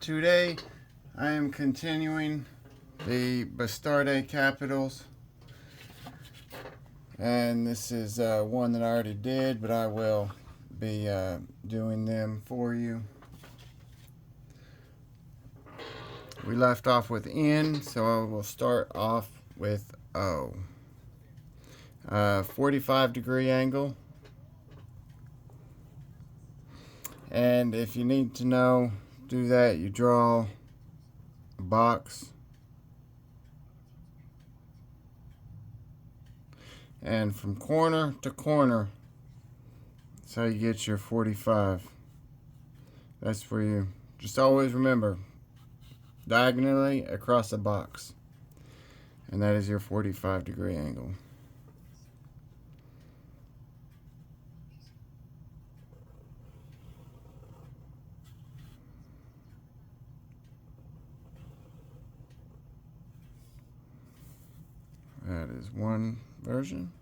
Today I am continuing the Bastarde capitals, and this is one that I already did, but I will be doing them for you. We left off with N, so I will start off with O. 45-degree angle. And if you need to know, do that. You draw a box. And from corner to corner, that's how you get your 45. That's where you just always remember, diagonally across a box. And that is your 45-degree angle. That is one version.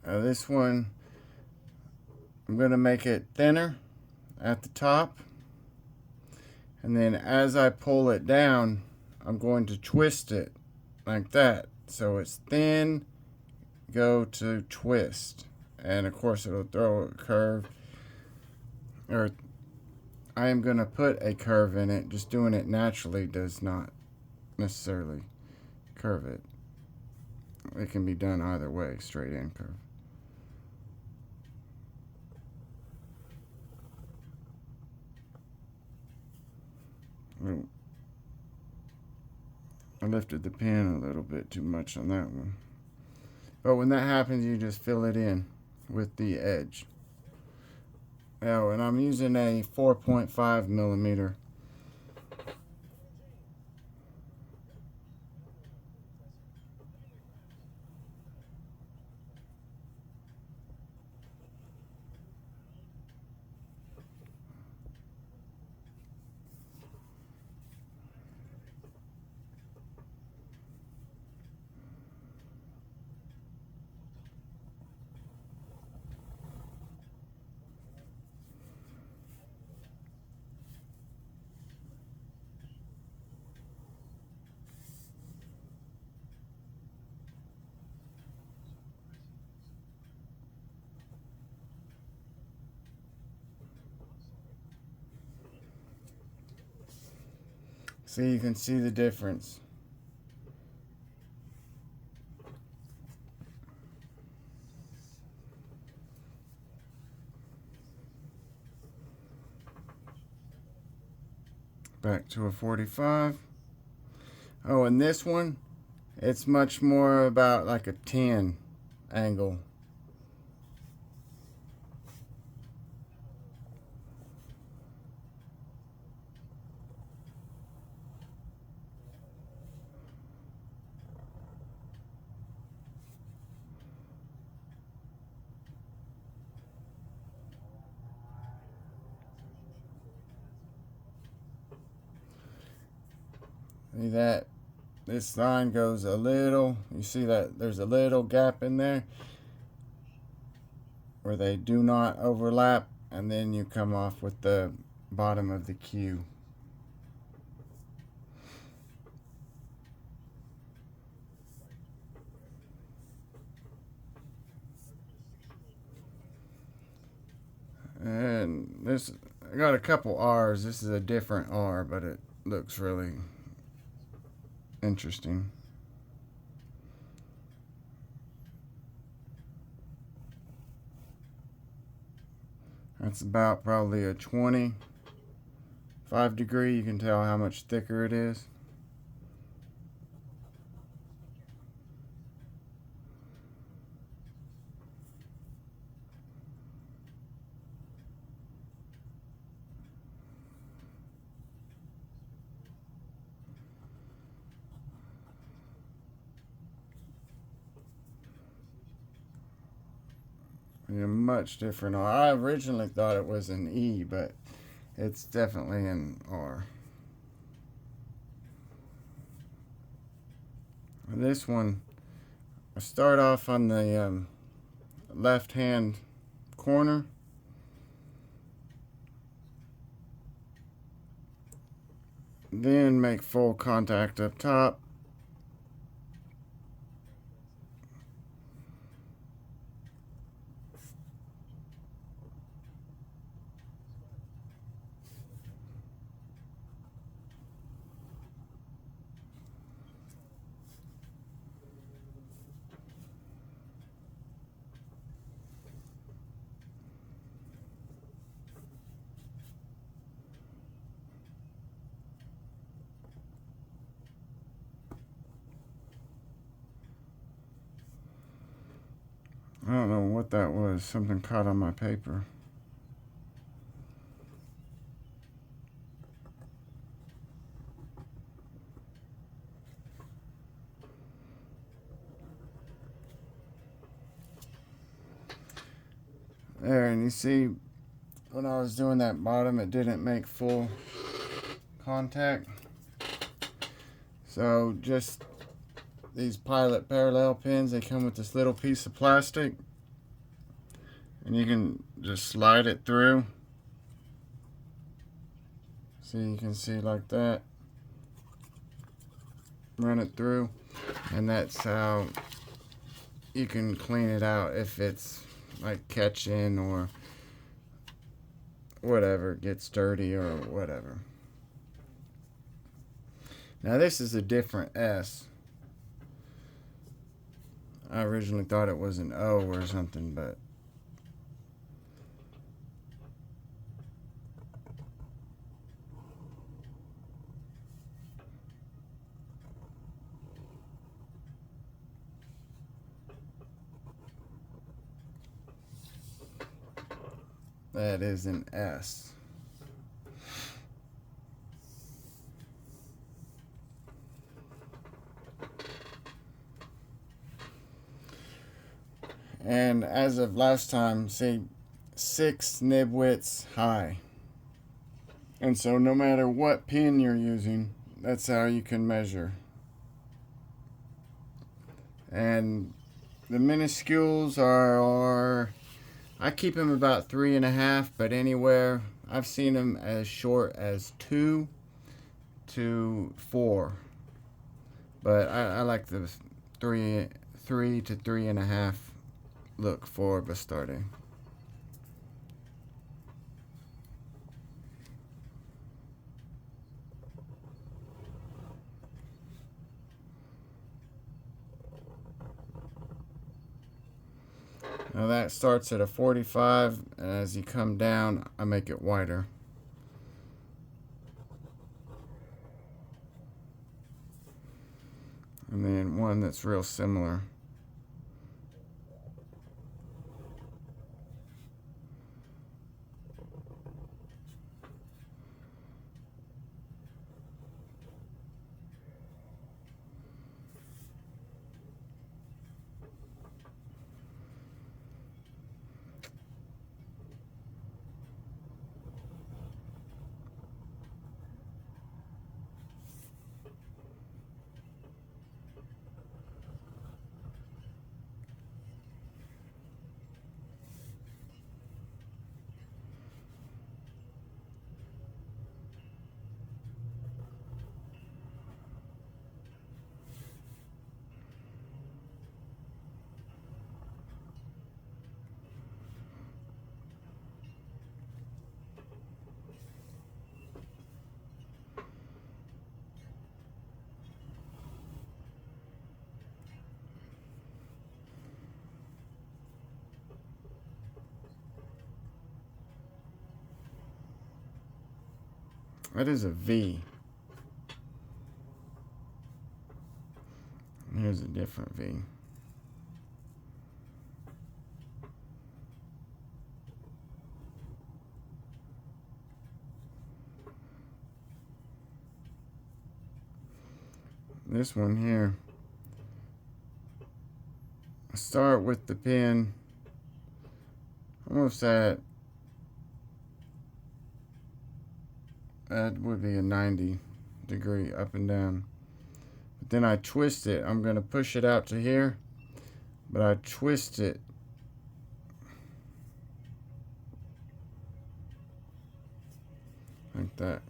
This one, I'm going to make it thinner at the top. And then as I pull it down, I'm going to twist it like that. So it's thin, go to twist. And of course it'll throw a curve. Or I am going to put a curve in it. Just doing it naturally does not necessarily curve it. It can be done either way, straight and curve. I lifted the pen a little bit too much on that one. But when that happens, you just fill it in with the edge. Oh, and I'm using a 4.5 millimeter. See, you can see the difference. Back to a 45. Oh, and this one, it's much more about like a 10 angle. See that? This line goes a little, you see that there's a little gap in there where they do not overlap, and then you come off with the bottom of the Q. And this, I got a couple R's. This is a different R, but it looks really interesting. That's about probably a 25-degree. You can tell how much thicker it is. in a much different R. I originally thought it was an E, but it's definitely an R. This one, I start off on the left hand corner. Then make full contact up top. I don't know what that was. Something caught on my paper. There, and you see when I was doing that bottom, it didn't make full contact. So just these Pilot parallel pins, they come with this little piece of plastic, and you can just slide it through. So you can see like that. Run it through, and that's how you can clean it out if it's like catching or whatever, gets dirty or whatever. Now this is a different S. I originally thought it was an O or something, but that is an S. And as of last time, see, 6 nib widths high. And so no matter what pin you're using, that's how you can measure. And the minuscules are I keep them about 3.5, but anywhere I've seen them as short as 2 to 4. But I like the 3 to 3.5 look for Bastarde. Now that starts at a 45, and as you come down, I make it wider. And then one that's real similar. That is a V. Here's a different V. This one here, I start with the pin almost at, that would be a 90-degree up and down. But then I twist it. I'm going to push it out to here, but I twist it like that.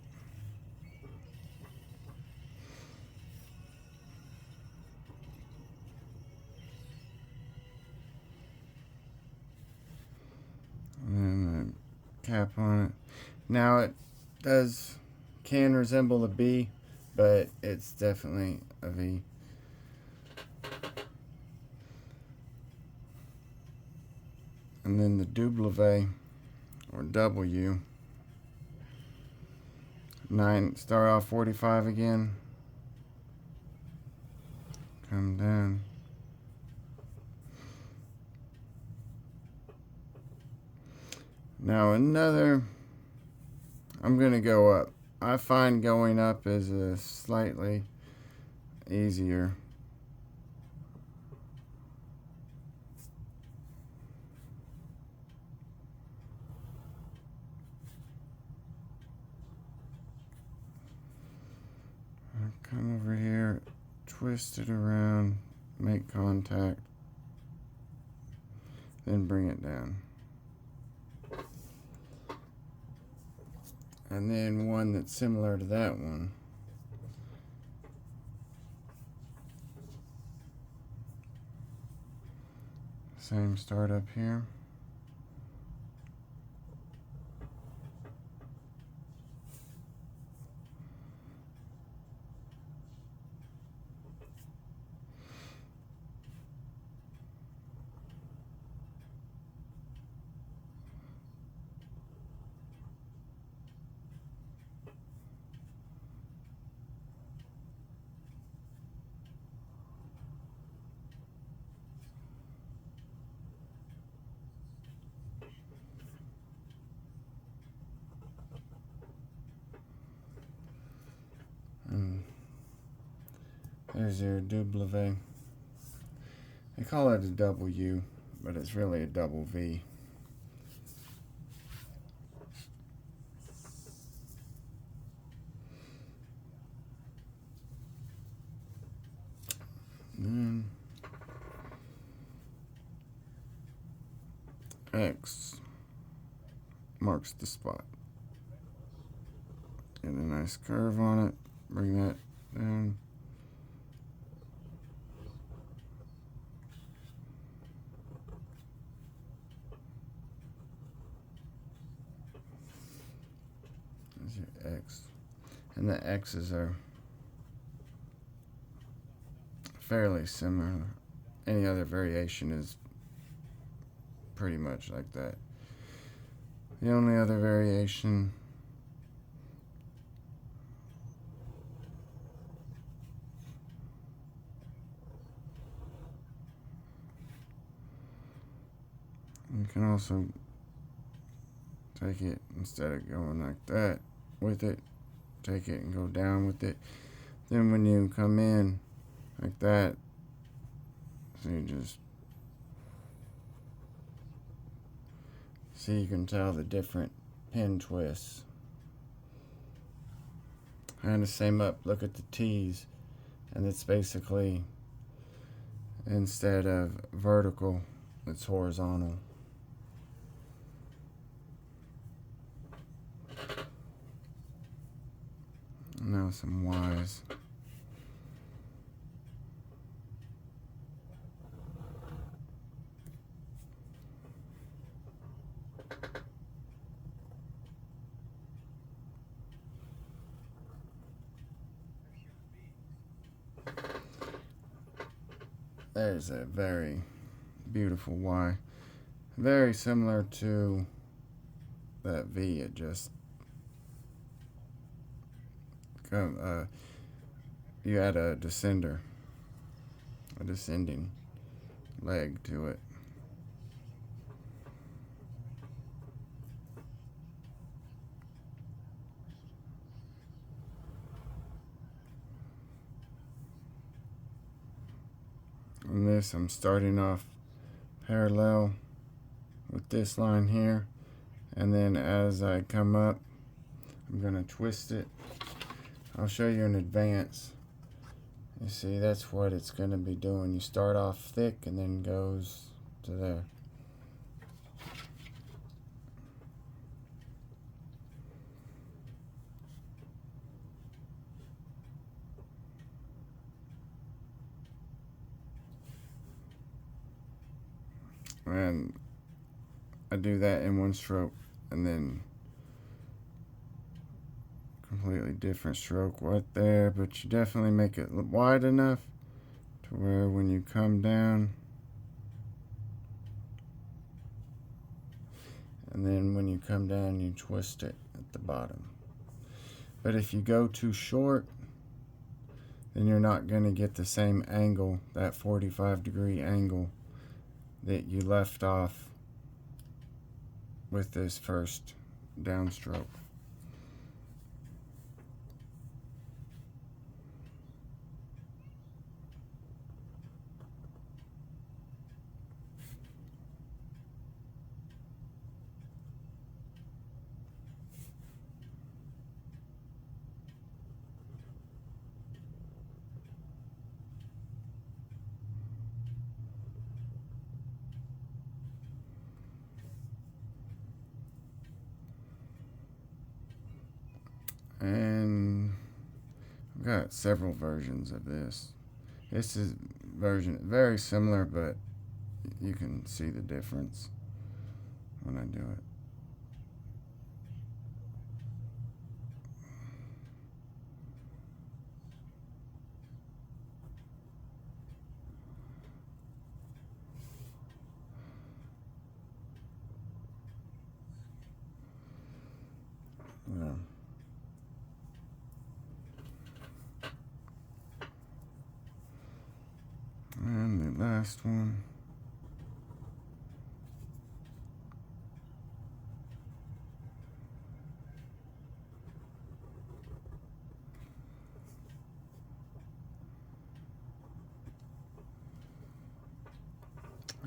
And then the cap on it. Now it can resemble a B, but it's definitely a V. And then the W or W. Start off 45 again. Come down. Now I'm going to go up. I find going up is a slightly easier. Come over here, twist it around, make contact, then bring it down. And then one that's similar to that one. Same start up here. And there's your W. They call it a W, but it's really a double V. And then X marks the spot. Get a nice curve on it. Bring that down. There's your X. And the X's are fairly similar. Any other variation is pretty much like that. The only other variation you can also take it, instead of going like that with it, take it and go down with it. Then when you come in like that, so you just see, you can tell the different pin twists. And the same up, look at the T's, and it's basically, instead of vertical, it's horizontal. Now some Y's. There's a very beautiful Y. Very similar to that V. It just you add a descending leg to it. On this, I'm starting off parallel with this line here, and then as I come up, I'm going to twist it. I'll show you in advance. You see, that's what it's going to be doing. You start off thick and then goes to there. And I do that in one stroke, and then completely different stroke right there, but you definitely make it wide enough to where when you come down, and then when you come down, you twist it at the bottom. But if you go too short, then you're not going to get the same angle, that 45-degree angle that you left off with this first downstroke. And I've got several versions of this. This is version very similar, but you can see the difference when I do it. Yeah. And the last one.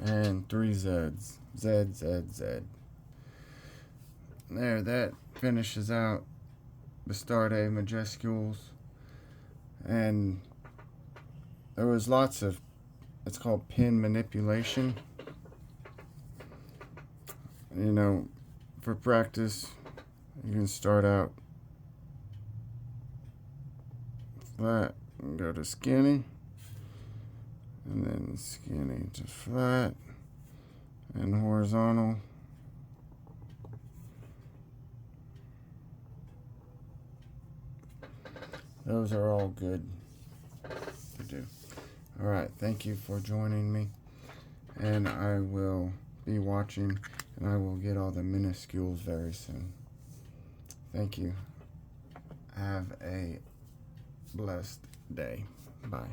And 3 Z's. Z, Z, Z. There, that finishes out Bastarde majuscules. And there was lots of, it's called pen manipulation. You know, for practice, you can start out flat and go to skinny, and then skinny to flat and horizontal. Those are all good to do. All right, thank you for joining me, and I will be watching, and I will get all the minuscules very soon. Thank you. Have a blessed day. Bye.